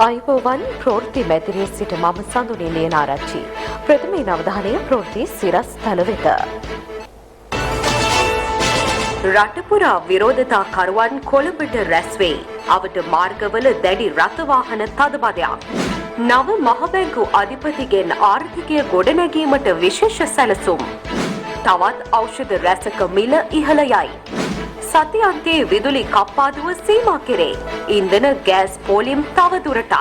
අයිබෝවන් ප්‍රවෘත්ති මැදිරියේ සිට මම සඳුනි ලියනාරච්චි. ප්‍රථමයෙන් අවධානය ප්‍රවෘත්ති සිරස් තල වෙත. රටපුරා විරෝධතාකරුවන් කොළඹට රැස් වේ. අවට මාර්ගවල දැඩි රථ වාහන තදබදයක්. නව මහ බැංකු අධිපතිගෙන් ආර්ථිකය ගොඩනැගීමට විශේෂ සැලසුම්. තවත් ඖෂධ රැසක මිල ඉහළ යයි. සතියන්තයේ විදුලි කප්පාදුව සීමා කෙරේ. ඉන්ධන ගෑස් පෝලිම් තවදුරටත්.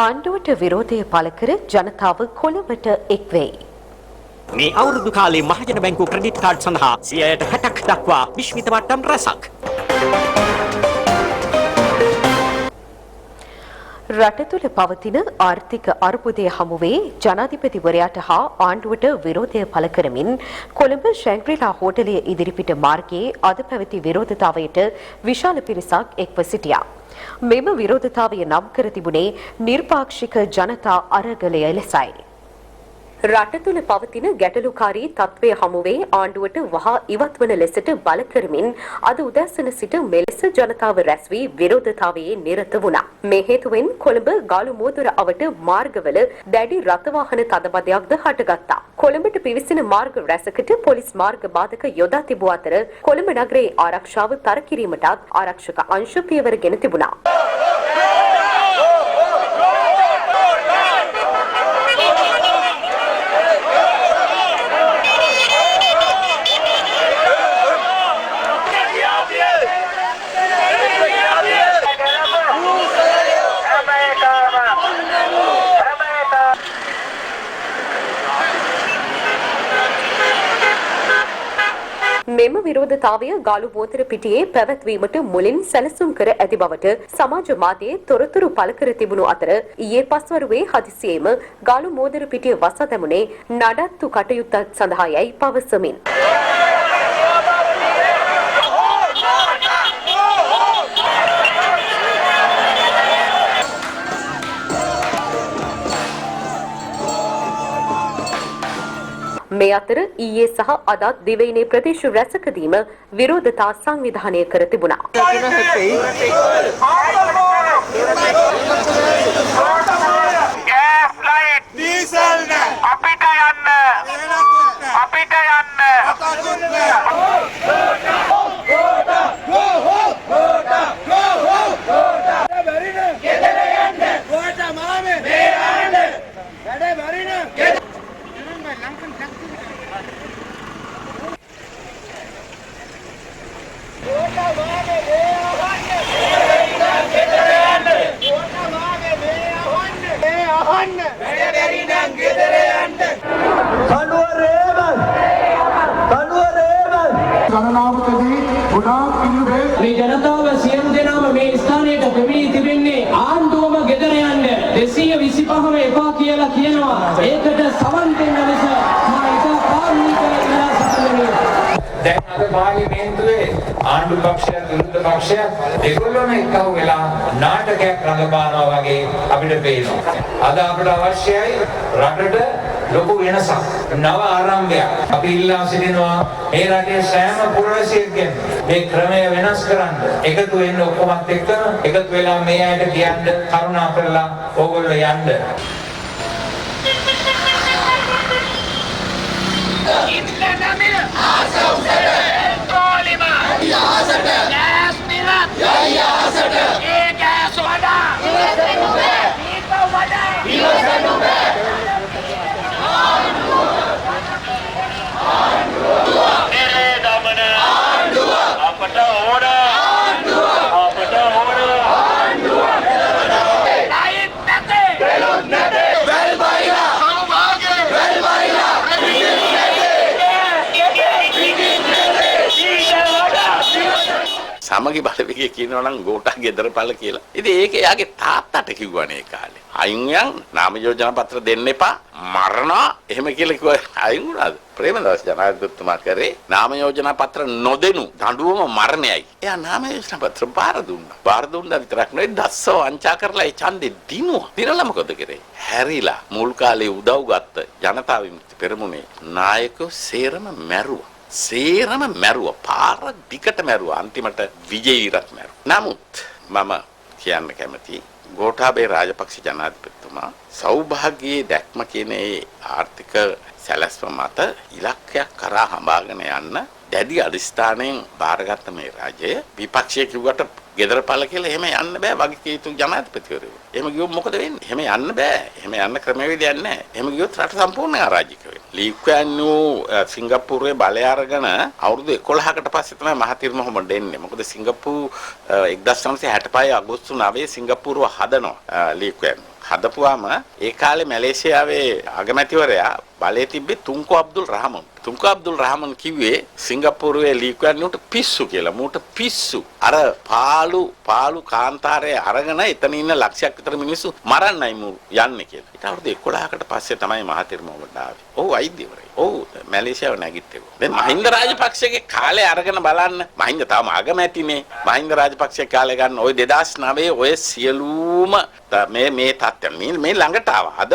ආණ්ඩුවට විරෝධය පළ කර ජනතාව කොළඹට එක්වෙයි. මේ අවුරුදු කාලේ මහජන බැංකුව ක්‍රෙඩිට් කාඩ් සඳහා 60% දක්වා විශ්මිත වට්ටම් රැසක්. රට තුළ පවතින ආර්ථික අර්බුදය හමුවේ ජනාධිපතිවරයාට හා ආණ්ඩුවට විරෝධය පළ කරමින් කොළඹ ශැංග්‍රීලා හෝටලය ඉදිරිපිට මාර්ගයේ අද පැවති විරෝධතාවයට විශාල පිරිසක් එක්ව සිටියා. මෙම විරෝධතාවය නම් කර තිබුණේ නිර්පාක්ෂික ජනතා අරගලය ලෙසයි. රට තුළ පවතින ගැටලුකාරී තත්ත්වය හමුවේ ආණ්ඩුවට වහා ඉවත් වන ලෙසට බල කරමින් අද උදැසන සිට මෙලෙස ජනතාව රැස් වී විරෝධතාවයේ නිරත වුණා. මේ හේතුවෙන් කොළඹ ගාලු මෝදුර අවට මාර්ගවල දැඩි රථ වාහන තදබදයක්ද හටගත්තා. කොළඹට පිවිසෙන මාර්ග රැසකට පොලිස් මාර්ග බාධක යොදා තිබූ අතර කොළඹ නගරයේ ආරක්ෂාව තර කිරීමටත් ආරක්ෂක අංශ පියවර ගෙන තිබුණා. මෙම විරෝධතාවය ගාලු මෝතර පිටියේ පැවැත්වීමට මුලින් සැලසුම් කර ඇති බවට සමාජ මාධ්‍යයේ තොරතුරු පළ කර තිබුණු අතර ඊයේ පස්වරුවේ හදිසියේම ගාලු මෝතර පිටිය වසා දැමුනේ නඩත්තු කටයුත්තක් සඳහා යයි පවසමින්. මේ අතර ඊයේ සහ අදත් දිවයිනේ ප්‍රදේශ රැසකදීම විරෝධතා සංවිධානය කර තිබුණා. මේ ජනතාව සියලු දෙනාම මේ ස්ථානයට පැමිණී තිබෙන්නේ ආණ්ඩුවම ගෙදර යන්න 225ම එපා කියලා කියනවා. ඒකට සවන් දෙන්න ලෙස මා ඉතා කාරුණිකව ඉල්ලා සිටිනවා. දැන් අද පාර්ලිමේන්තුවේ ආණ්ඩු පක්ෂය විරුද්ධ පක්ෂය දෙගොල්ලම එකතු වෙලා නාටකයක් රඟපානවා වගේ අපිට පේනවා. අද අපට අවශ්‍යයි රටට ලොකු වෙනසක්, නව ආරම්භයක්. අපි ඉල්ලා සිටිනවා මේ රටේ සෑම පුරවැසියෙක්ගෙන් මේ ක්‍රමය වෙනස් කරන්න. එකතු වෙන්න ඔක්කොමත් එක්ක එකතු වෙලා මේ අයට කියන්න කරුණා කරලා ඕගොල්ලෝ යන්න. සමගි බලවේගය කියනවා නම් ගෝඨා ගෙදරපළ කියලා. ඉතින් ඒක එයාගේ තාත්තට කිව්වනේ ඒ කාලේ. අයින් යන් නාම යෝජනා පත්‍ර දෙන්න එපා මරණා එහෙම කියලා කිව්වා. අයින් වුණාද? ප්‍රේමදාස ජනාධිපතිතුමා කරේ නාම යෝජනා පත්‍ර නොදෙනු දඬුවම මරණයයි. එයා නාම යෝජනා පත්‍ර බාර දුන්නා. බාර දුන්නා විතරක් නෙවෙයි දස්සව වංචා කරලා ඒ ඡන්දේ දිනුවා. දිනලා මොකද කරේ? හැරිලා මුල් කාලේ උදව් ගත්ත ජනතා විමුක්ති පෙරමුණේ නායකයෝ සේරම මැරුවා. සේරම මැරුවා. පාර දිකට මැරුවා. අන්තිමට විජේවීරත් මැරුවා. නමුත් මම කියන්න කැමති ගෝඨාභය රාජපක්ෂ ජනාධිපතිතුමා සෞභාග්‍යයේ දැක්ම කියන ඒ ආර්ථික සැලැස්ම මත ඉලක්කයක් කරා හඹාගෙන යන්න දැඩි අධිෂ්ඨානයෙන් බාරගත්ත මේ රජය විපක්ෂය කිව්වට ගෙදර පළ කියලා එහෙම යන්න බෑ වගේ යුතු ජනාධිපතිවරු. එහෙම ගියොත් මොකද වෙන්නේ? එහෙම යන්න බෑ. එහෙම යන්න ක්‍රමවේදයක් නැහැ. එහෙම ගියොත් රට සම්පූර්ණයෙන් අරාජික වෙනවා. ලී කුවන් යූ සිංගප්පූරුවේ බලය අරගෙන අවුරුදු 11කට පස්සේ තමයි මහතිර් මොහොමඩ් එන්නේ. මොකද සිංගප්පූරු 1965 අගෝස්තු 9 සිංගප්පූරුව හදනවා ලී කුවන්. හදපුවාම ඒ කාලේ මැලේසියාවේ අගමැතිවරයා බලයේ තිබ්බේ තුන්කෝ අබ්දුල් රහමන්. තුන්කෝ අබ්දුල් රහමන් කිව්වේ සිංගප්පූරුවේ ලී කුවන් යූට පිස්සු කියලා. මූට පිස්සු. අර පාලු කාන්තාරයේ අරගෙන එතන ඉන්න ලක්ෂයක් විතර මිනිස්සු මරන්නයි මූ යන්නේ කියලා. ඊට අවුරුදු 11කට පස්සේ තමයි මහතිර් මොහොමඩ් ආවේ. ඔව් වෛද්‍යවරයෙක්. ඔව් මැලේසියාව නැගිට්ටේ. දැන් මහින්ද රාජපක්ෂගේ කාලේ අරගෙන බලන්න. මහින්ද තාම අගමැතිනේ. මහින්ද රාජපක්ෂ කාලේ ගන්න ওই 2009 ඔය සියලුම මේ තත්ත්වයන් මේ ළඟට ආවා. අද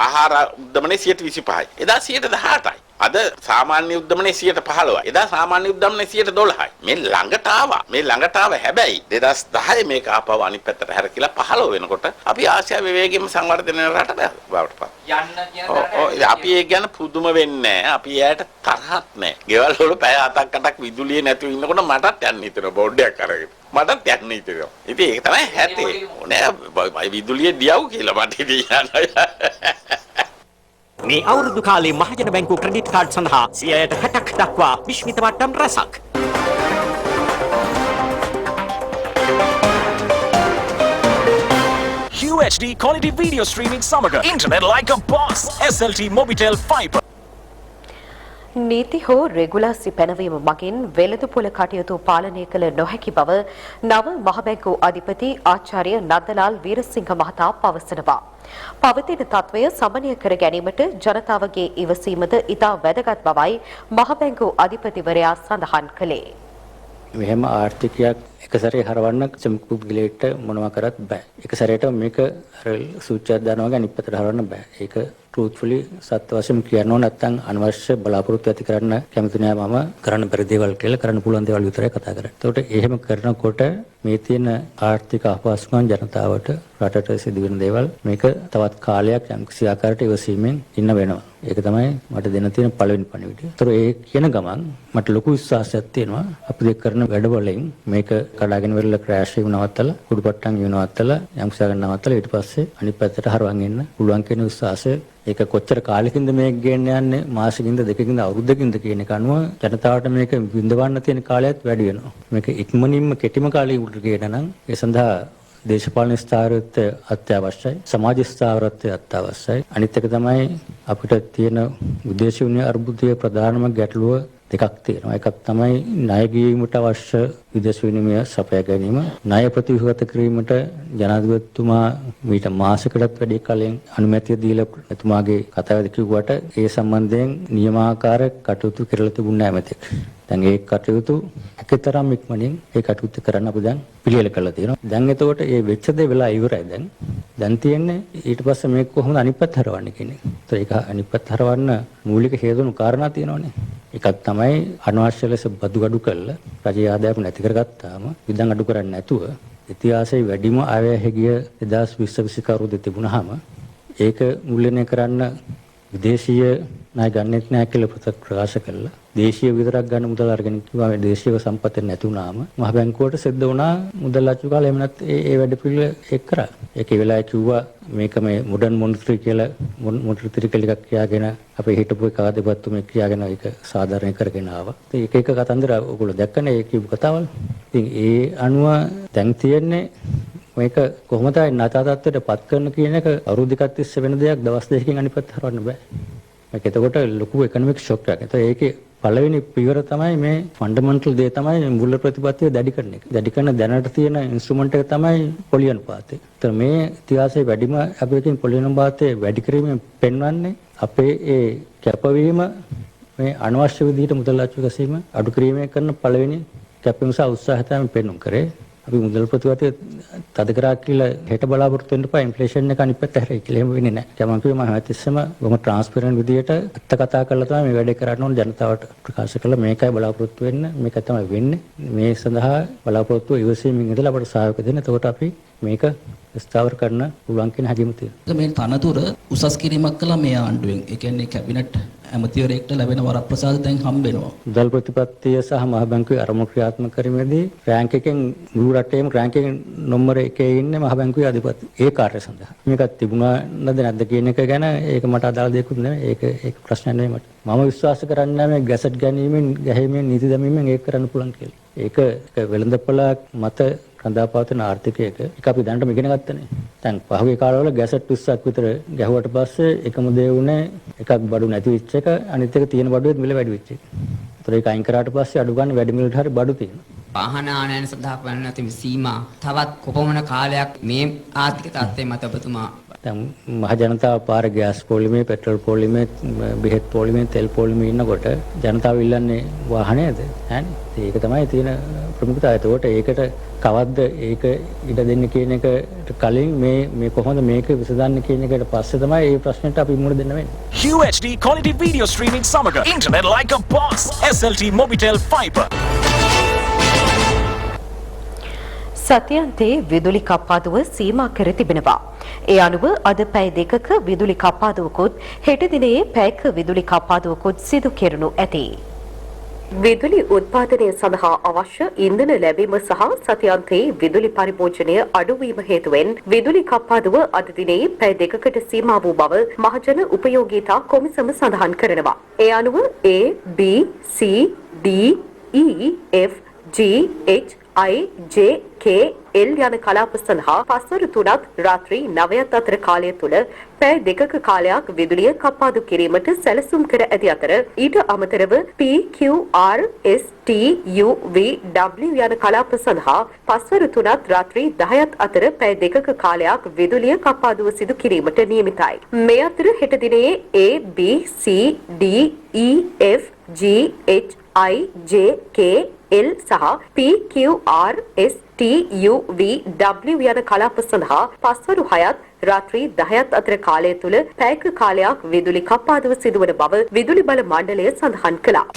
ආහාර උද්දමනේ 125යි. එදා 118යි. අද සාමාන්‍ය උද්දමනේ 115යි. එදා සාමාන්‍ය උද්දමනේ 112යි. මේ ළඟට ආවා. මේ ළඟට ආව හැබැයි 2010 මේක ආපහු අනිත් පැත්තට හැරකිලා 15 වෙනකොට අපි ආසියාවේ වේගෙම සංවර්ධනය රටට බවට පත්. යන්න කියන අපි ඒක ගැන පුදුම වෙන්නේ නැහැ. අපි එයාට තරහක් නැහැ. ගෙවල් වල පැය 7ක් 8ක් විදුලිය නැතුව ඉන්නකොට මටත් යන්න හිතෙනවා බෝඩ්ඩයක් අරගෙන. මටත් යන්න හිතෙනවා. ඉතින් ඒක තමයි හැටේ. ඕනේ විදුලිය දියව් කියලා මට කියන්න. මේ අවුරුදු කාලේ මහජන බැංකුව ක්‍රෙඩිට් කාඩ් සඳහා 60%ක් දක්වා විශ්මිත වට්ටම් රැසක්. UHD quality video streaming සමග internet like a boss. SLT Mobitel Fiber. නීති හෝ රෙගුලාසි පැනවීම මගින් වෙළඳපොළ කටයුතු පාලනය කළ නොහැකි බව නව මහ බැංකු අධිපති ආචාර්ය නන්දලාල් වීරසිංහ මහතා පවසනවා. පවතින තත්වය සමනය කර ගැනීමට ජනතාවගේ ඉවසීමද ඉතා වැදගත් බවයි මහ බැංකු අධිපතිවරයා සඳහන් කළේ. මෙහෙම ආර්ථිකයක් එක සැරේ හරවන්න පුද්ගලයාට මොනවා කරත් බෑ. එක සැරේට මේක සූචියක් දානවා වගේ අනිත් පැත්තට හරවන්න බෑ. ඒක ට්‍රූත්ෆුලි සත්‍ය වශයෙන් කියනවා නැත්නම් අනවශ්‍ය බලාපොරොත්තු ඇති කරන්න කැමති නෑ මම කරන්න බැරි දේවල් කියලා කරන්න පුළුවන් දේවල් විතරයි කතා කරන්නේ. ඒකට එහෙම කරනකොට මේ තියෙන ආර්ථික අපහසුකම් ජනතාවට රටට සිදුවෙන දේවල් මේක තවත් කාලයක් යම්කිසි ආකාරයකට ඉවසීමෙන් ඉන්න වෙනවා. ඒක තමයි මට දෙන්න තියෙන පළවෙනි පණිවිඩය. ඒතර ඒ කියන ගමන් මට ලොකු විශ්වාසයක් තියෙනවා අපි දෙක කරන වැඩවලින් මේක කඩාගෙන වෙරළ ක්‍රෑෂ් එක නවත්තලා කුඩුපට්ටම් නවත්තලා යම්කිසි ගන්න නවත්තලා ඊට පස්සේ අනිත් පැත්තට හරවන් එන්න පුළුවන් කියන විශ්වාසය ඒක කොච්චර කාලෙකින්ද මේක ගේන්න යන්නේ මාසෙකින්ද දෙකකින්ද අවුරුද්දකින්ද කියන එක අනුව ජනතාවට මේක විඳවන්න තියෙන කාලයත් වැඩි වෙනවා. මේක ඉක්මනින්ම කෙටිම කාලයකට ගේන නම් ඒ සඳහා දේශපාලන ස්ථාවරත්වය අත්‍යවශ්‍යයි. සමාජ ස්ථාවරත්වය අත්‍යවශ්‍යයි. අනිත් එක තමයි අපිට තියෙන විදේශ විනිමය අර්බුදයේ ප්‍රධානම ගැටලුව දෙකක් තියෙනවා. එකක් තමයි ණය ගීමට අවශ්‍ය විදේශ විනිමය සපයා ගැනීම. ණය ප්‍රතිවිගත කිරීමට ජනාධිපතිතුමා මීට මාසයකටත් වැඩි කාලෙන් අනුමැතිය දීලා එතුමාගේ කතාවද කිව්වට ඒ සම්බන්ධයෙන් නියමාකාර කටයුතු කරලා තිබුණ නැහැ මෙතෙක්. දැන් ඒ කටයුතු එකතරම් ඉක්මනින් ඒ කටයුතු කරන්න අපි දැන් පිළියෙල කරලා තියෙනවා. දැන් එතකොට මේ වෙච්ච දේ වෙලා ඉවරයි දැන්. දැන් තියෙන්නේ ඊට පස්සේ මේක කොහොමද අනිත් පැත්ත හරවන්නේ කියන එක. ඒත් ඒක අනිත් පැත්ත හරවන්න මූලික හේතුණු කාරණා තියෙනවානේ. එකක් තමයි අනවශ්‍ය ලෙස බදුගඩු කළා රජයේ ආදායම නැති කරගත්තාම විදන් අඩු කරන්නේ නැතුව ඉතිහාසයේ වැඩිම ආයය ගිය 2020 කවුරුද තිබුණාම ඒක මූල්‍යණය කරන්න විදේශීය ණය ගන්නෙත් නැහැ කියලා ප්‍රකාශ කළා. දේශීය විතරක් ගන්න මුදල් අරගෙන කිව්වා මේ දේශීය සම්පත් නැති වුණාම මහ බැංකුවට සිද්ධ වුණා මුදල් අච්චු කාලේ එහෙම නැත් ඒ වැඩ පිළිවෙල එක් කරා. ඒකේ වෙලාවේ කිව්වා මේක මේ මොඩර්න් මොනිටරි කියලා මොනිටරි කියලා එකක් කියාගෙන අපේ හිටපු කාදේපත්තු මේ කියාගෙන ඒක සාධාරණ කරගෙන ආවා. ඉතින් එක කතන්දර ඔයගොල්ලෝ දැක්කනේ ඒ කියපු කතාවල්. ඉතින් ඒ අනුව දැන් තියෙන්නේ මේක කොහොමද නැතා තත්ත්වයට පත් කරන කියන එක අවුරුදු දෙකක් තිස්සේ වෙන දෙයක් දවස් දෙකකින් අනිත් පැත්ත හරවන්න බෑ. මේක එතකොට ලොකු ඉකොනොමික් ෂොක් එකක්. ඒතකොට ඒකේ පළවෙනි පියවර තමයි මේ ෆන්ඩමෙන්ටල් දේ තමයි මුල්ල ප්‍රතිපත්තිය දැඩි කරන එක. දැඩි කරන දැනට තියෙන ඉන්ස්ට්‍රුමන්ට් එක තමයි පොලියන් පාතේ. ඒතර මේ ඉතිහාසයේ වැඩිම අපේකින් පොලියන් පාතේ වැඩි කිරීමෙන් පෙන්වන්නේ අපේ ඒ කැපවීම මේ අනවශ්‍ය විදිහට මුදල් අච්චු ගැසීම අඩු කිරීමේ කරන පළවෙනි කැපවීම සහ උත්සාහය තමයි පෙන්වුම් කරේ. අපි මුදල් ප්‍රතිපත්තිය තද කරා කියලා හෙට බලාපොරොත්තු වෙන්න එපා ඉන්ෆ්ලේෂන් එක අනිත් පැත්ත හැරෙයි කියලා. එහෙම වෙන්නේ නැහැ. දැන් මම කිව්වේ මම හැමතිස්සෙම බොහොම ට්‍රාන්ස්පරන්ට් විදියට අත්ත කතා කරලා තමයි මේ වැඩේ කරන්න ඕන ජනතාවට ප්‍රකාශ කළා මේකයි බලාපොරොත්තු වෙන්න මේක තමයි වෙන්නේ. මේ සඳහා බලාපොරොත්තු ඉවසීමෙන් ඉඳලා අපට සහයෝගය දෙන්න. එතකොට අපි මේක ස්ථාවර කරන්න පුළුවන් කියන හැඟීම තියෙනවා. මේ තනතුර උසස් කිරීමක් කළා මේ ආණ්ඩුවෙන්. ඒ කියන්නේ කැබිනට් ඇමතිවරයෙක්ට ලැබෙන වරප්‍රසාද දැන් හම්බෙනවා. මුදල් ප්‍රතිපත්තිය සහ මහ බැංකුවේ අරමුණු ක්‍රියාත්මක කිරීමේදී රෑන්ක් එකෙන් මුළු රටේම රෑන්ක් එකෙන් නම්බර 1 ඉන්නේ මහ බැංකුවේ අධිපති. ඒ කාර්ය සඳහා. මේකත් තිබුණාද නැද්ද කියන එක ගැන ඒක මට අදාළ දෙයක් නෙවෙයි. ඒක ප්‍රශ්නයක් නෙවෙයි මට. මම විශ්වාස කරන්නේ මේ ගැසට් ගැනීමෙන් ගැහිීමෙන් නීති දැමීමෙන් ඒක කරන්න පුළුවන් කියලා. ඒක වෙළඳපොළක් මත රඳාපවතින ආර්ථිකයක ඒක අපි දැනටම ඉගෙන ගත්තනේ. දැන් පහුගිය කාලවල ගැසට් 20ක් විතර ගැහුවට පස්සේ එකම දේ වුණේ එකක් බඩු නැති වෙච්ච එක අනිත් එක තියෙන බඩුවෙත් මිල වැඩි වෙච්ච එක. ඒතර ඒක අයින් කරාට පස්සේ අඩු ගන්න වැඩි මිලට හරි බඩු තියෙනවා. වාහන ආනයන සඳහා වන්න ඇති සීමා තවත් කොපමණ කාලයක් මේ ආර්ථික තත්ත්වයේ මත ඔබතුමා දැන් මහ ජනතාව පාර ගෑස් පොලිමේ පෙට්‍රල් පොලිමේ බෙහෙත් පොලිමේ තෙල් පොලිමේ ඉන්නකොට ජනතාව ඉල්ලන්නේ වාහනයද ඈනේ ඒක තමයි තියෙන ප්‍රමුඛතාවය. ඒකට ඒකට කවද්ද ඒක ඉඩ දෙන්න කියන එකට කලින් මේ කොහොමද මේක විසඳන්නේ කියන එකට පස්සේ තමයි මේ ප්‍රශ්නෙට අපි මුහුණ දෙන්න වෙන්නේ. UHD quality video streaming සමග internet like a boss SLT Mobitel Fiber. සතියන්තේ විදුලි කප්පාදුව සීමා කර තිබෙනවා. ඒ අනුව අද පැය දෙකක විදුලි කප්පාදුවකුත් හෙට දිනයේ පැයක විදුලි කප්පාදුවකුත් සිදු කෙරෙනු ඇති. විදුලි උත්පාදනය සඳහා අවශ්‍ය ඉන්ධන ලැබීම සහ සතියන්තේ විදුලි පරිභෝජනය අඩුවීම හේතුවෙන් විදුලි කප්පාදුව අද දිනයේ පැය දෙකකට සීමා වූ බව මහජන උපයෝගීතා කොමිසම සඳහන් කරනවා. ඒ අනුව A, B, C, D, E, F, G, H, I, J, K, L යන කලාප සඳහා පස්වරු 3ත් රාත්‍රී 9ත් අතර කාලය තුල පැය දෙකක කාලයක් විදුලිය කප්පාදු කිරීමට සැලසුම් කර ඇති අතර ඊට අමතරව P, Q, R, S, T, U, V, W යන කලාප සඳහා පස්වරු 3ත් රාත්‍රී 10ත් අතර පැය දෙකක කාලයක් විදුලිය කප්පාදුව සිදු කිරීමට නියමිතයි. මේ අතර හෙට දිනයේ A, B, C, D, E, F, G, H, I, J, K, L සහ P, Q, R, S, T, U, V, W යන කලාප සඳහා පස්වරු 6ත් රාත්‍රී 10ත් අතර කාලය තුල පැයක කාලයක් විදුලි කප්පාදුව සිදුවන බව විදුලි බල මණ්ඩලය සඳහන් කළා.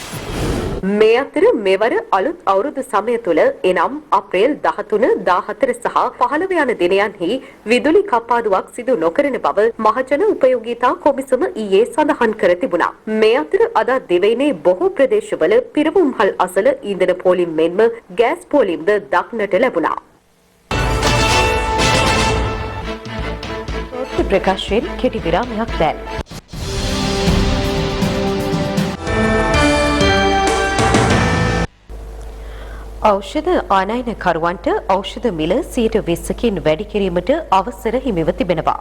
මේ අතර මෙවර අලුත් අවුරුදු සමය තුල එනම් අප්‍රේල් 13, 14 සහ 15 යන දිනයන්හි විදුලි කප්පාදුවක් සිදු නොකරන බව මහජන උපයෝගීතා කොමිසම ඊයේ සඳහන් කර තිබුණා. මේ අතර අද දිවයිනේ බොහෝ ප්‍රදේශවල පිරවුම්හල් අසල ඉන්ධන පෝලිම් මෙන්ම ගෑස් පෝලිම්ද දක්නට ලැබුණා. ප්‍රකාශයෙන් කෙටි විරාමයක් දැන්. ඖෂධ ආනයනකරුවන්ට ඖෂධ මිල 20%කින් වැඩි කිරීමට අවසර හිමිව තිබෙනවා.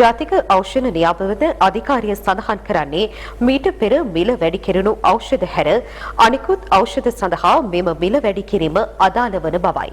ජාතික ඖෂධ නියාමන අධිකාරිය සඳහන් කරන්නේ මීට පෙර මිල වැඩි කෙරුණු ඖෂධ හැර අනිකුත් ඖෂධ සඳහා මෙම මිල වැඩි කිරීම අදාළ වන බවයි.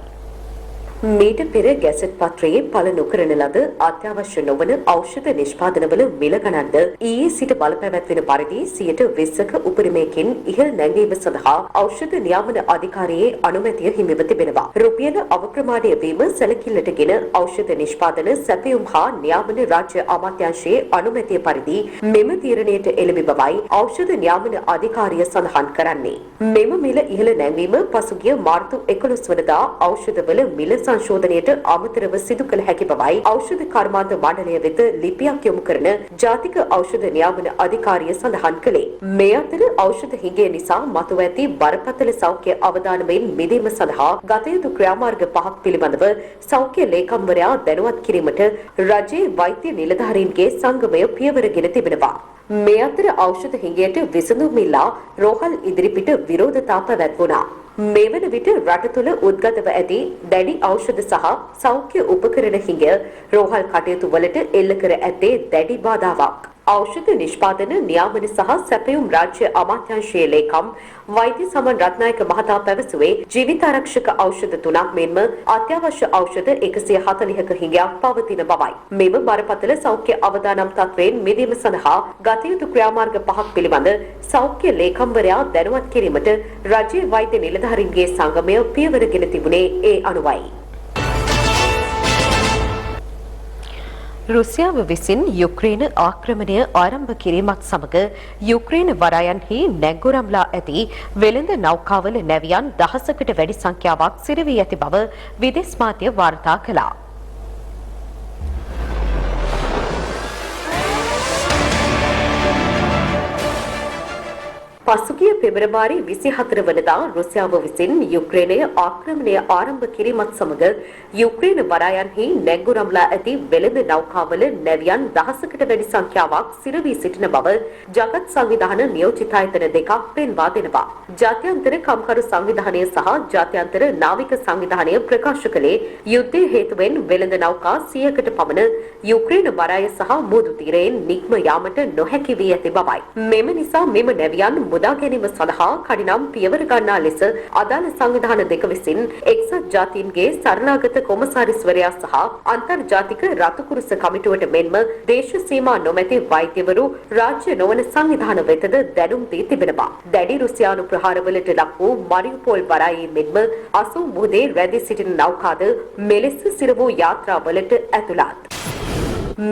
මීට පෙර ගැසට් පත්‍රයේ පළ නොකරන ලද අත්‍යවශ්‍ය නොවන ඖෂධ නිෂ්පාදනවල මිල ගණන්ද ඊයේ සිට බලපැවැත්වෙන පරිදි 20%ක උපරිමයකින් ඉහළ නැංවීම සඳහා ඖෂධ නියාමන අධිකාරියේ අනුමැතිය හිමිව තිබෙනවා. රුපියල අවප්‍රමාණය වීම සැලකිල්ලටගෙන ඖෂධ නිෂ්පාදන සැපයුම් හා නියාමන රාජ්‍ය අමාත්‍යාංශයේ අනුමැතිය පරිදි මෙම තීරණයට එළඹි බවයි ඖෂධ නියාමන අධිකාරිය සඳහන් කරන්නේ. මෙම මිල ඉහළ නැංවීම පසුගිය මාර්තු 11 වනදා ඖෂධවල මිල සංශෝධනයට අමතරව සිදු කළ හැකි බවයි ඖෂධ කර්මාන්ත මණ්ඩලය වෙත ලිපියක් යොමු කරන ජාතික ඖෂධ නියාමන අධිකාරිය සඳහන් කළේ. මේ අතර ඖෂධ හිඟය නිසා මතුව ඇති බරපතල සෞඛ්‍ය අවදානමෙන් මිදීම සඳහා ගත යුතු ක්‍රියාමාර්ග 5ක් පිළිබඳව සෞඛ්‍ය ලේකම්වරයා දැනුවත් කිරීමට රජයේ වෛද්‍ය නිලධාරීන්ගේ සංගමය පියවරගෙන තිබෙනවා. මේ අතර ඖෂධ හිඟයට විසඳුම් ඉල්ලා රෝහල් ඉදිරිපිට විරෝධතා පැවැත්වුණා. මේ වන විට රට තුළ උද්ගතව ඇති දැඩි ඖෂධ සහ සෞඛ්‍ය උපකරණ හිඟය රෝහල් කටයුතු වලට එල්ල කර ඇත්තේ දැඩි බාධාවක්. ඖෂධ නිෂ්පාදන නියාමන සහ සැපයුම් රාජ්‍ය අමාත්‍යාංශයේ ලේකම් වෛද්‍ය සමන් රත්නායක මහතා පැවසුවේ ජීවිතාරක්ෂක ඖෂධ 3ක් මෙන්ම අත්‍යවශ්‍ය ඖෂධ 140ක හිඟයක් පවතින බවයි. මෙම බරපතල සෞඛ්‍ය අවදානම් තත්වයෙන් මිදීම සඳහා ගත යුතු ක්‍රියාමාර්ග 5ක් පිළිබඳ සෞඛ්‍ය ලේකම්වරයා දැනුවත් කිරීමට රජයේ වෛද්‍ය නිලධාරීන්ගේ සංගමය පියවරගෙන තිබුණේ ඒ අනුවයි. රුසියාව විසින් යුක්‍රේන ආක්‍රමණය ආරම්භ කිරීමත් සමග යුක්‍රේන වරායන්හි නැංගුරම්ලා ඇති වෙළඳ නෞකාවල නැවියන් දහසකට වැඩි සංඛ්‍යාවක් සිරවී ඇති බව විදේශ මාධ්‍ය වාර්තා කළා. පසුගිය පෙබරවාරි 24 වනදා රුසියාව විසින් යුක්‍රේනය ආක්‍රමණය ආරම්භ කිරීමත් සමග යුක්‍රේන වරායන්හි නැංගුරම්ලා ඇති වෙළඳ නෞකාවල නැවියන් දහසකට වැඩි සංඛ්‍යාවක් සිරවී සිටින බව ජගත් සංවිධාන නියෝජිත ආයතන දෙකක් පෙන්වා දෙනවා. ජාත්‍යන්තර කම්කරු සංවිධානය සහ ජාත්‍යන්තර නාවික සංවිධානය ප්‍රකාශ කළේ යුද්ධයේ හේතුවෙන් වෙළඳ නෞකා 100කට පමණ යුක්‍රේන වරාය සහ මුහුදු තීරයෙන් නික්ම යාමට නොහැකි වී ඇති බවයි. මෙම නිසා මෙම නැවියන් මුදා ගැනීම සඳහා කඩිනම් පියවර ගන්නා ලෙස අදාළ සංවිධාන දෙක විසින් එක්සත් ජාතීන්ගේ සරණාගත කොමසාරිස්වරයා සහ අන්තර්ජාතික රතුකුරුස කමිටුවට මෙන්ම දේශ සීමා නොමැති වෛද්‍යවරු රාජ්‍ය නොවන සංවිධාන වෙතද දැනුම් දී තිබෙනවා. දැඩි රුසියානු ප්‍රහාරවලට ලක් වූ මරියුපෝල් වරායේ මෙන්ම අසු මුහුදේ රැඳී සිටින නෞකාද මෙලෙස සිර වූ යාත්‍රාවලට ඇතුළත්.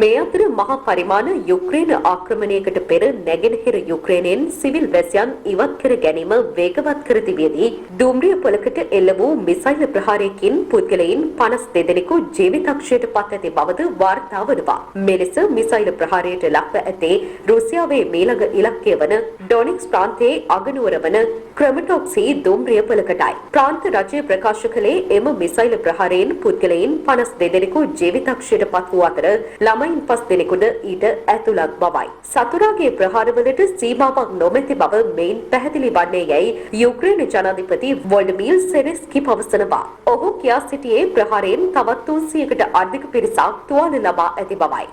මේ අතර මහා පරිමාණ යුක්‍රේන ආක්‍රමණයකට පෙර නැගෙනහිර යුක්‍රේනයෙන් සිවිල් වැසියන් ඉවත් කර ගැනීම වේගවත් කර තිබියදී දුම්රිය පොලකට එල්ල වූ මිසයිල් ප්‍රහාරයකින් පුද්ගලයන් 52 දෙනෙකු ජීවිතක්ෂයට පත් ඇති බවද වාර්තා වනවා. මෙලෙස මිසයිල් ප්‍රහාරයට ලක්ව ඇත්තේ රුසියාවේ මීළඟ ඉලක්කය වන ඩොනෙට්ස්ක් ප්‍රාන්තයේ අගනුවර වන ක්‍රමටොක්සි දුම්රිය පොලකටයි. ප්‍රාන්ත රජය ප්‍රකාශ කළේ එම මිසයිල් ප්‍රහාරයෙන් පුද්ගලයන් 52 දෙනෙකු ජීවිතක්ෂයට පත් වූ අතර ළමයින් 5 දෙනෙකුට ඊට ඇතුළත් බවයි. සතුරාගේ ප්‍රහාරවලට සීමාවක් නොමැති බව මෙයින් පැහැදිලි වන්නේ යැයි යුක්‍රේන ජනාධිපති වොල්ඩිමීර් සෙලෙන්ස්කි පවසනවා. ඔහු කියා සිටියේ ප්‍රහාරයෙන් තවත් 300කට අධික පිරිසක් තුවාල ලබා ඇති බවයි.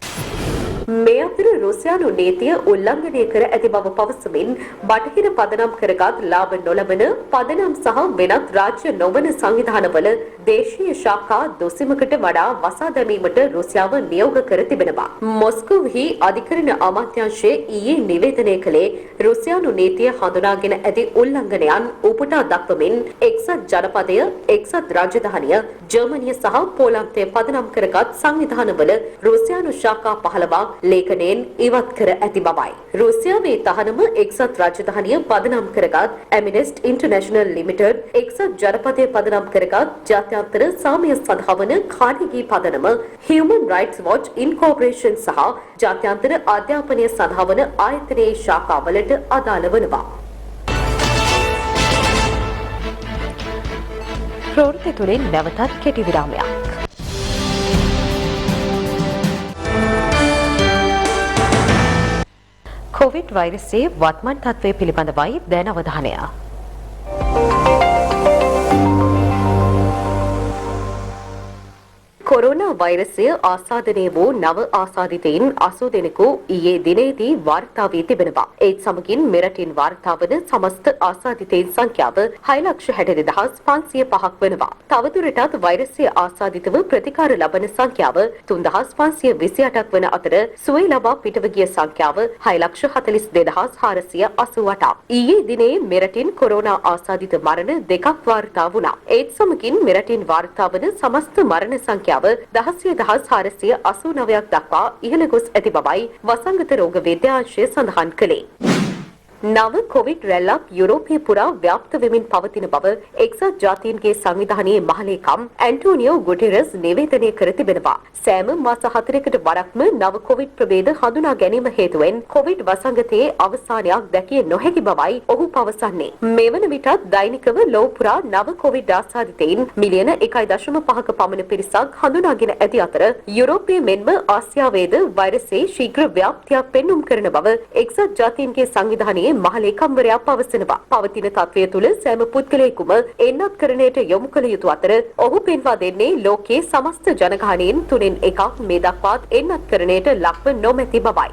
මේ අතර රුසියානු නීතිය උල්ලංඝනය කර ඇති බව පවසමින් බටහිර පදනම් කරගත් ලාභ නොලබන පදනම් සහ වෙනත් රාජ්‍ය නොවන සංවිධානවල දේශීය ශාඛා දොසිමකට වඩා වසා දැමීමට රුසියාව නියෝග කර තිබෙනවා. මොස්කෝවෙහි අධිකරණ අමාත්‍යාංශයේ ඊයේ නිවේදනය කළේ රුසියානු නීතිය හඳුනාගෙන ඇති උල්ලංඝනයන් උපුටා දක්වමින් එක්සත් ජනපදය, එක්සත් රාජධානිය, ජර්මනිය සහ පෝලන්තය පදනම් කරගත් සංවිධානවල රුසියානු ශාඛා 15ක් ලේඛනයෙන් ඉවත් කර ඇති බවයි. රුසියාවේ තහනම එක්සත් රාජධානිය පදනම් කරගත් ඇමිනෙස්ට් ඉන්ටර්නැෂනල් ලිමිටඩ්, එක්සත් ජනපදය පදනම් කරගත් ජාත්‍යන්තර සාමය සඳහා වන කාර්යගී පදනම, හියුමන් රයිට්ස් වොච් ඉන්කෝපරේෂන් සහ ජාත්‍යන්තර අධ්‍යාපනය සඳහා වන ආයතනයේ ශාඛාවලට අදාළ වනවා. ප්‍රවෘත්ති තුළින් නැවතත් කෙටි විරාමයක්. කොවිඩ් වෛරසයේ වත්මන් තත්ත්වය පිළිබඳවයි දැන් අවධානය. කොරෝනා වෛරසය ආසාදනය වූ නව ආසාදිතයින් 80 දෙනෙකු ඊයේ දිනේදී වාර්තා වී තිබෙනවා. ඒත් සමගින් මෙරටින් වාර්තා වන සමස්ත ආසාදිතයින් සංඛ්‍යාව 6,62,505ක් වෙනවා. තවදුරටත් වෛරසය ආසාදිතව ප්‍රතිකාර ලබන සංඛ්‍යාව 3,528ක් වන අතර සුවය ලබා පිටව ගිය සංඛ්‍යාව 6,42,488ක්. ඊයේ දිනේ මෙරටින් කොරෝනා ආසාදිත මරණ දෙකක් වාර්තා වුණා. ඒත් සමගින් මෙරටින් වාර්තා වන සමස්ත මරණ සංඛ්‍යාව 16,489ක් දක්වා ඉහළ ගොස් ඇති බවයි වසංගත රෝග විද්‍යාංශය සඳහන් කළේ. නව කොවිඩ් රැල්ලක් යුරෝපය පුරා ව්‍යාප්ත වෙමින් පවතින බව එක්සත් ජාතීන්ගේ සංවිධානයේ මහලේකම් ඇන්ටෝනියෝ ගුටෙරස් නිවේදනය කර තිබෙනවා. සෑම මාස 4කට වරක්ම නව කොවිඩ් ප්‍රභේද හඳුනා ගැනීම හේතුවෙන් කොවිඩ් වසංගතයේ අවසානයක් දැකිය නොහැකි බවයි ඔහු පවසන්නේ. මෙවන විටත් දෛනිකව ලොව පුරා නව කොවිඩ් ආසාදිතයින් මිලියන 1.5ක පමණ පිරිසක් හඳුනාගෙන ඇති අතර යුරෝපයේ මෙන්ම ආසියාවේද වෛරසයේ ශීඝ්‍ර ව්‍යාප්තියක් පෙන්නුම් කරන බව එක්සත් ජාතීන්ගේ සංවිධානයේ මහලේකම්වරයා පවසනවා. පවතින තත්ත්වය තුළ සෑම පුද්ගලයෙකුම එන්නත්කරණයට යොමු කළ යුතු අතර ඔහු පෙන්වා දෙන්නේ ලෝකයේ සමස්ත ජනගහනයෙන් 3 එකක් මේ දක්වාත් එන්නත්කරණයට ලක්ව නොමැති බවයි.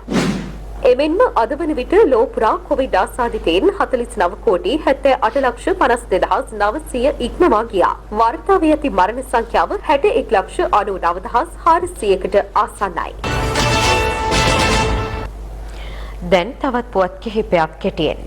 එමෙන්ම අද වන විට ලෝ පුරා කොවිඩ් ආසාදිතයින් 49 කෝටි 78,900 ඉක්මවා ගියා. වාර්තා වී ඇති මරණ සංඛ්‍යාව 61,99,400කට ආසන්නයි. දැන් තවත් පුවත් කිහිපයක් කෙටියෙන්.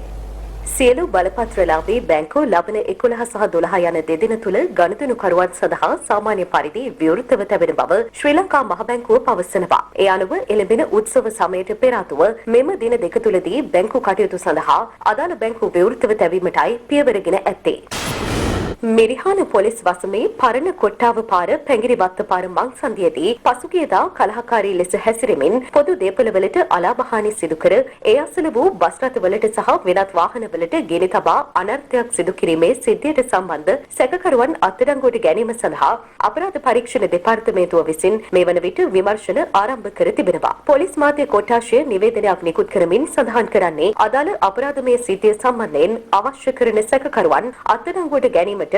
සියලු බලපත්‍රලාභී බැංකු ලබන 11 සහ 12 යන දෙදින තුල ගනුදෙනුකරුවන් සඳහා සාමාන්‍ය පරිදි විවෘතව තැබෙන බව ශ්‍රී ලංකා මහ බැංකුව පවසනවා. ඒ අනුව එළඹෙන උත්සව සමයට පෙර ආතුව මෙම දින දෙක තුලදී බැංකු කටයුතු සඳහා අදාළ බැංකු විවෘතව තැබීමටයි පියවරගෙන ඇත්තේ. මිරිහාන පොලිස් වසමේ පරණ කොට්ටාව පාර පැංගිරිවත්ත පාර මංසන්දියේදී පසුගියදා කලහකාරී ලෙස හැසිරෙමින් පොදු දේපළවලට අලාභහානි සිදු කර ඒ අසල වූ බස් රථවලට සහ වෙනත් වාහනවලට ගෙන තබා අනර්ථයක් සිදු කිරීමේ සිද්ධියට සම්බන්ධ සැකකරුවන් අත්අඩංගුවට ගැනීම සඳහා අපරාධ පරීක්ෂණ දෙපාර්තමේන්තුව විසින් මේ වන විට විමර්ශන ආරම්භ කර තිබෙනවා. පොලිස් මාධ්‍ය කොට්ටාශය නිවේදනයක් නිකුත් කරමින් සඳහන් කරන්නේ අදාළ අපරාධමය සිද්ධිය සම්බන්ධයෙන් අවශ්‍ය කරන සැකකරුවන් අත්අඩංගුවට ගැනීම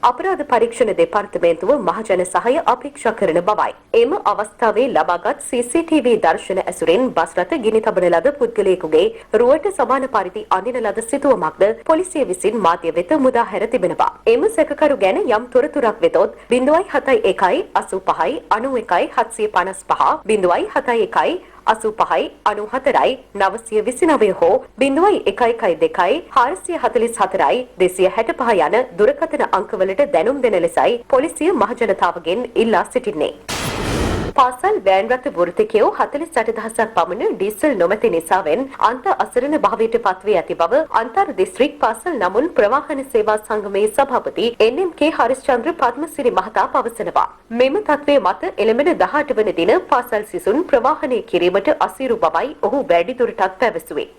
අපරාධ පරීක්ෂණ දෙපාර්තමේන්තුව මහජන සහාය අපේක්ෂා කරන බවයි. එම අවස්ථාවේ ලබාගත් CCTV දර්ශන ඇසුරෙන් බස් රථ ගිනි තබන ලද පුද්ගලයෙකුගේ රුවට සමාන පරිදි අඳින ලද සිතුවමක්ද පොලිසිය විසින් මාධ්‍ය වෙත මුදා හැර තිබෙනවා. එම සැකකරු ගැන යම් තොරතුරක් වෙතොත් 0.71 85 91 755 0.71 85 94යි 929 හෝ 0.112 444යි 265 යන දුරකථන අංකවලට දැනුම් දෙන ලෙසයි පොලිසිය මහජනතාවගෙන් ඉල්ලා සිටින්නේ. පාසල් වෑන් රථ වෘතිකයෝ 48,000ක් පමණ ඩීසල් නොමැති නිසාවෙන් අන්ත අසරණ භාවයට පත්වී ඇති බව අන්තර් දිස්ත්‍රික් පාසල් නමුන් ප්‍රවාහන සේවා සංගමේ සභාපති NMK හරිස්චන්ද්‍ර පද්මසිරි මහතා පවසනවා. මෙම තත්ත්වය මත එළඹෙන 18 වන දින පාසල් සිසුන් ප්‍රවාහනය කිරීමට අසීරු බවයි ඔහු වැඩිදුරටත් පැවසුවේ.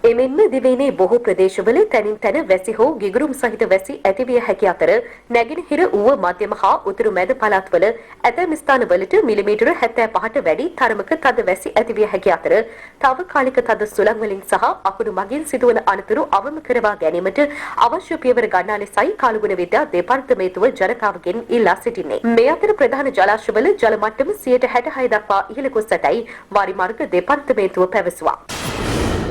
එමෙන්ම දිවයිනේ බොහෝ ප්‍රදේශවල තැනින් තැන වැසි හෝ ගිගුරුම් සහිත වැසි ඇතිවිය හැකි අතර නැගෙනහිර ඌව මධ්‍යම හා උතුරු මැද පළාත්වල ඇතැම් ස්ථානවලට මිලිමීටර 75ට වැඩි තරමක තද වැසි ඇතිවිය හැකි අතර තාවකාලික තද සුළං වලින් සහ අකුණු මගින් සිදුවන අනතුරු අවම කරවා ගැනීමට අවශ්‍ය පියවර ගන්නා ලෙසයි කාලගුණ විද්‍යා දෙපාර්තමේන්තුව ජනතාවගෙන් ඉල්ලා සිටින්නේ. මේ අතර ප්‍රධාන ජලාශවල ජල මට්ටම 66 දක්වා ඉහළ ගොස් ඇතැයි වාරි මාර්ග දෙපාර්තමේන්තුව පැවසුවා.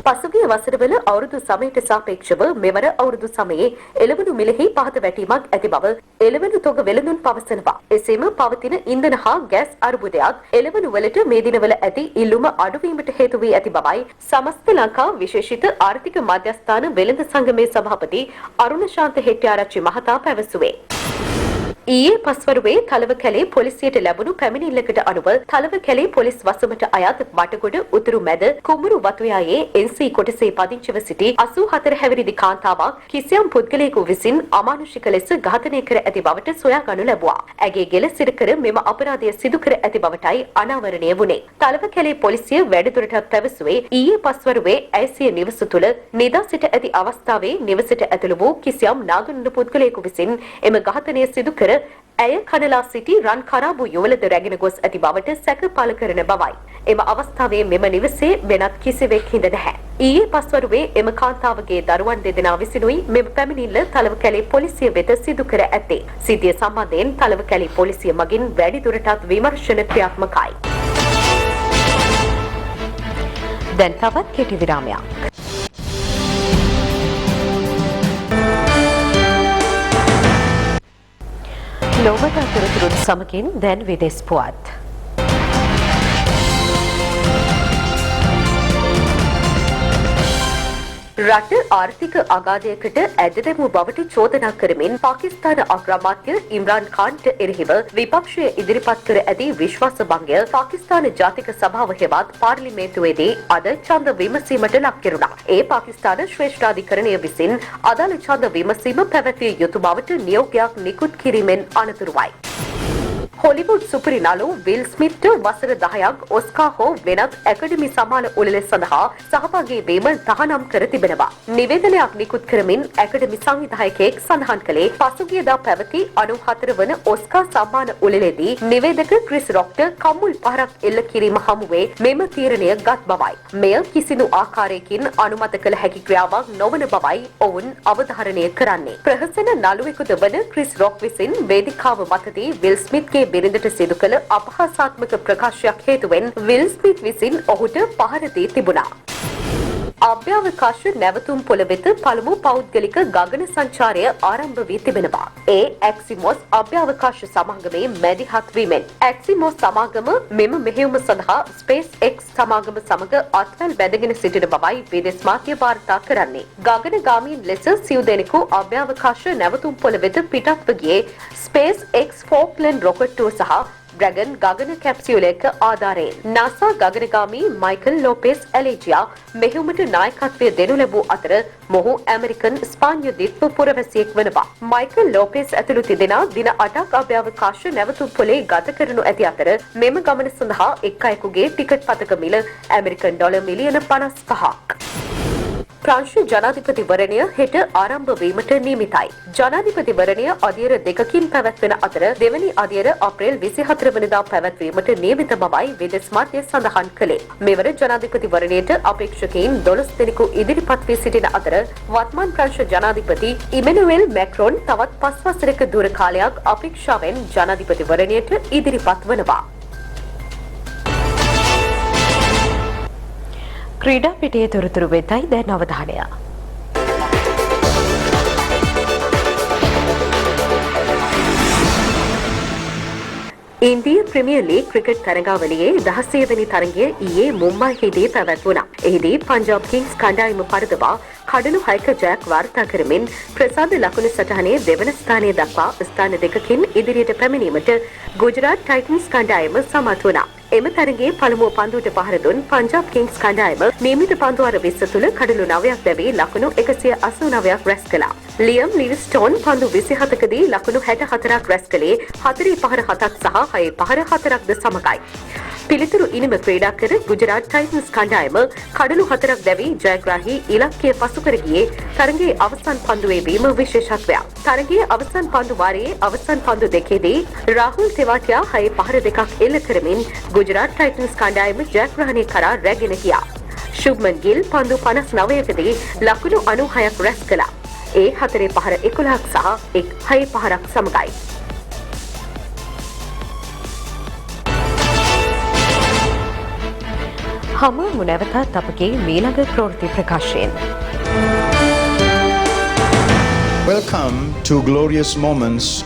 පසුගිය වසරවල අවුරුදු සමයට සාපේක්ෂව මෙවර අවුරුදු සමයේ එළවණු මිලෙහි පහත වැටීමක් ඇති බව එළවණු තොග වෙළඳුන් පවසනවා. එසේම පවතින ඉන්ධන හා ගෑස් අර්බුදයක් එළවණු වලට මේ දිනවල ඇති ඉල්ලුම අඩුවීමට හේතු වී ඇති බවයි සමස්ත ලංකා විශේෂිත ආර්ථික මධ්‍යස්ථාන වෙළඳ සංගමේ සභාපති අරුණ ශාන්ත හෙට්ටිආරච්චි මහතා පැවසුවේ. ඊයේ පස්වරුවේ තලවකැලේ පොලිසියට ලැබුණු පැමිණිල්ලකට අනුව තලවකැලේ පොලිස් වසමට අයත් වටගොඩ උතුරු මැද කුඹුරු වතුයායේ NC කොටසේ පදිංචිව සිටි 84 හැවිරිදි කාන්තාවක් කිසියම් පුද්ගලයෙකු විසින් අමානුෂික ලෙස ඝාතනය කර ඇති බවට සොයාගනු ලැබුවා. ඇගේ ගෙල සිරකර මෙම අපරාධය සිදු කර ඇති බවටයි අනාවරණය වුණේ. තලවකැලේ පොලිසිය වැඩිදුරටත් පැවසුවේ ඊයේ පස්වරුවේ ඇසිය නිවස තුළ නිදා සිට ඇති අවස්ථාවේ නිවසට ඇතුළු වූ කිසියම් නාගරික පුද්ගලයෙකු විසින් එම ඝාතනය සිදු කර ඇය කනලා සිටි රන් කරාබු යුවලද රැගෙන ගොස් ඇති බවට සැක පළ කරන බවයි. එම අවස්ථාවේ මෙම නිවසේ වෙනත් කිසිවෙක් හිඳ නැහැ. ඊයේ පස්වරුවේ එම කාන්තාවගේ දරුවන් දෙදෙනා විසිනුයි මෙම පැමිණිල්ල තලවකැලේ පොලිසිය වෙත සිදු කර ඇත්තේ. සිද්ධිය සම්බන්ධයෙන් තලවකැලේ පොලිසිය මගින් වැඩිදුරටත් විමර්ශන ක්‍රියාත්මකයි. දැන් තවත් කෙටි විරාමයක්. ලෝමට අතරතුරුත් සමගින් දැන් විදෙස් පුවත්. රට ආර්ථික අගාධයකට ඇද දැමූ බවට චෝදනා කරමින් පාකිස්තාන අග්‍රාමාත්‍ය ඉම්රාන් ඛාන්ට එරෙහිව විපක්ෂය ඉදිරිපත් කර ඇති විශ්වාස භංගය පාකිස්තාන ජාතික සභාව හෙවත් පාර්ලිමේන්තුවේදී අද ඡන්ද විමසීමට ලක් කෙරුණා. ඒ පාකිස්තාන ශ්‍රේෂ්ඨාධිකරණය විසින් අදාළ ඡන්ද විමසීම පැවැත්විය යුතු බවට නියෝගයක් නිකුත් කිරීමෙන් අනතුරුවයි. හොලිවුඩ් සුපිරි නළු විල් ස්මිත්ට වසර 10ක් ඔස්කා හෝ වෙනත් ඇකඩමි සමාන උළෙල සඳහා සහභාගී වීම තහනම් කර තිබෙනවා. නිවේදනයක් නිකුත් කරමින් ඇකඩමි සංවිධායකයෙක් සඳහන් කළේ පසුගියදා පැවති 94 වන ඔස්කා සම්මාන උළෙලේදී නිවේදක ක්‍රිස් රොක්ට කම්මුල් පහරක් එල්ල කිරීම හමුවේ මෙම තීරණය ගත් බවයි. මෙය කිසිදු ආකාරයකින් අනුමත කළ හැකි ක්‍රියාවක් නොවන බවයි ඔවුන් අවධාරණය කරන්නේ. ප්‍රහසන නළුවෙකුද වන ක්‍රිස් රොක් විසින් වේදිකාව මතදී විල් ස්මිත්ගේ බිරිඳට සිදු කළ අපහාසාත්මක ප්‍රකාශයක් හේතුවෙන් විල් ස්මිත් විසින් ඔහුට පහර දී තිබුණා. අභ්‍යවකාශ නැවතුම් පොළ වෙත පළමු පෞද්ගලික ගගන සංචාරය ආරම්භ වී තිබෙනවා. ඒ ඇක්සිමොස් අභ්‍යවකාශ සමාගමේ මැදිහත් වීමෙන් ඇක්සිමොස් සමාගම මෙම මෙහෙයුම සඳහා ස්පේස් එක්ස් සමාගම සමග අත්වැල් බැඳගෙන සිටින බවයි විදේශ මාධ්‍ය වාර්තා කරන්නේ. ගගනගාමීන් ලෙස සිව් දෙනෙකු අභ්‍යවකාශ නැවතුම් පොළ වෙත පිටත්ව ගියේ ස්පේස් එක්ස් ෆෝක්ලන්ඩ් රොකට්ටුව සහ ඩ්‍රැගන් ගගන කැප්සියුලයක ආධාරයෙන්. නාසා ගගනගාමී මයිකල් ලෝපෙස් ඇලේජියා මෙහෙයුමට නායකත්වය දෙනු ලැබූ අතර මොහු ඇමරිකන් ස්පාඤ්ඤ දිත්ව පුරවැසියෙක් වනවා. මයිකල් ලෝපෙස් ඇතුළු තිදෙනා දින 8ක් අභ්‍යවකාශ නැවතුම් පොලේ ගත කරනු ඇති අතර මෙම ගමන සඳහා එක් අයෙකුගේ ටිකට් පතක මිල ඇමරිකන් ඩොලර් මිලියන 55ක්. ප්‍රංශ ජනාධිපතිවරණය හෙට ආරම්භ වීමට නියමිතයි. ජනාධිපතිවරණය අදියර දෙකකින් පැවැත්වෙන අතර දෙවැනි අදියර අප්‍රේල් 24 වෙනිදා පැවැත්වීමට නියමිත බවයි විදේශ මාධ්‍ය සඳහන් කළේ. මෙවර ජනාධිපතිවරණයට අපේක්ෂකයින් 12 දෙනෙකු ඉදිරිපත් වී සිටින අතර වත්මන් ප්‍රංශ ජනාධිපති ඉමනුවෙල් මැක්‍රොන් තවත් 5 වසරක දුර කාලයක් අපේක්ෂාවෙන් ජනාධිපතිවරණයට ඉදිරිපත් වනවා. ක්‍රීඩා පිටියේ තොරතුරු වෙතයි දැන් අවධානය. ඉන්දිය ප්‍රීමියර් ලීග් ක්‍රිකට් තරගාවලියේ 16 වෙනි තරගය ඊයේ මුම්බයිහිදී පැවැත්වුණා. එහිදී පංජාබ් කිංස් කණ්ඩායම පරදවා කඩලු 6ක ජයක් වාර්තා කරමින් ප්‍රසාද ලකුණු සටහනේ දෙවන ස්ථානය දක්වා ස්ථාන දෙකකින් ඉදිරියට පැමිණීමට ගුජරාට් ටයිටන්ස් කණ්ඩායම සමත් වුණා. එම තරගයේ පළමුව පන්දුවට පහර දුන් පංජාබ් කිංස් කණ්ඩායම නියමිත පන්දු අර 20 තුළ කඩලු 9ක් දැවී ලකුණු 189ක් රැස් කළා. ලියම් ලිවිස්ටෝන් පන්දු 27කදී ලකුණු 64ක් රැස් කළේ 4 පහර 7ක් සහ 6 පහර 4ක්ද සමගයි. පිළිතුරු ඉනිම ක්‍රීඩා කර ගුජරාට් ටයිටන්ස් කණ්ඩායම කඩලු 4ක් දැවී ජයග්‍රාහී ඉලක්කය පසු කර ගියේ තරගයේ අවසන් පන්දුවේ වීම විශේෂත්වයක්. තරගයේ අවසන් පන්දු වාරයේ අවසන් පන්දු දෙකේදී රාහුල් තෙවාටියා 6 පහර 2ක් එල්ල කරමින් ගුජරාට් ටයිටන්ස් කණ්ඩායම ජයග්‍රහණය කරා රැගෙන ගියා. ශුභ්මන් ගිල් පන්දු 59කදී ලකුණු 96ක් රැස් කළා. ඒ 4 පහර 11ක් සහ 6 පහරක් සමගයි. හමුවමු නැවතත් අපගේ මීළඟ ප්‍රවෘත්ති ප්‍රකාශයෙන්. Welcome to Glorious Moments